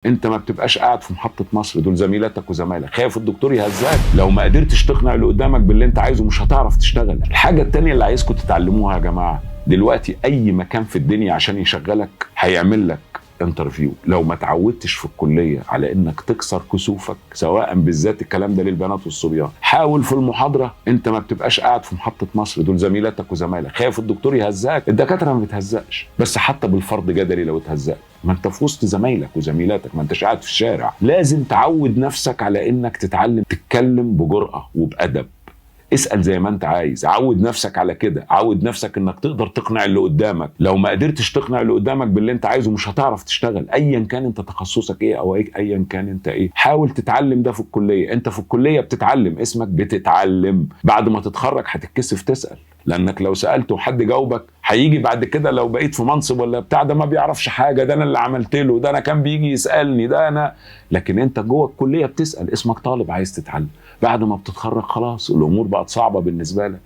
انت ما بتبقاش قاعد في محطة مصر، دول زميلاتك وزمايلك، خايف الدكتور يهزاك. لو ما قدرتش تقنع اللي قدامك باللي انت عايزه مش هتعرف تشتغل. الحاجة التانية اللي عايزكم تتعلموها يا جماعة، دلوقتي اي مكان في الدنيا عشان يشغلك هيعمل لك انترفيو. لو ما تعودتش في الكلية على انك تكسر كسوفك، سواء بالذات الكلام ده للبنات والصبيان، حاول في المحاضرة. انت ما بتبقاش قاعد في محطة مصر، دول زميلاتك وزمايلك، خايف الدكتور يهزاك. الدكاترة ما بتهزقش، بس حتى بالفرض جدلي لو اتهزقت، ما انت في وسط زمايلك وزميلاتك، ما انتش قاعد في الشارع. لازم تعود نفسك على انك تتعلم تتكلم بجرأة وبأدب. اسأل زي ما انت عايز، عود نفسك على كده، عود نفسك انك تقدر تقنع اللي قدامك. لو ما قدرتش تقنع اللي قدامك باللي انت عايزه مش هتعرف تشتغل، ايا كان انت تخصصك ايه او ايا كان انت ايه. حاول تتعلم ده في الكلية. انت في الكلية بتتعلم، اسمك بتتعلم. بعد ما تتخرج هتتكسف تسأل، لانك لو سألت وحد جاوبك هيجي بعد كده لو بقيت في منصب ولا بتاع، ده ما بيعرفش حاجة، ده انا اللي عملت له، ده انا كان بيجي يسألني، ده انا. لكن انت جوه الكلية بتسأل، اسمك طالب عايز تتعلم. بعد ما بتتخرج خلاص الامور بقت صعبة بالنسبة لك.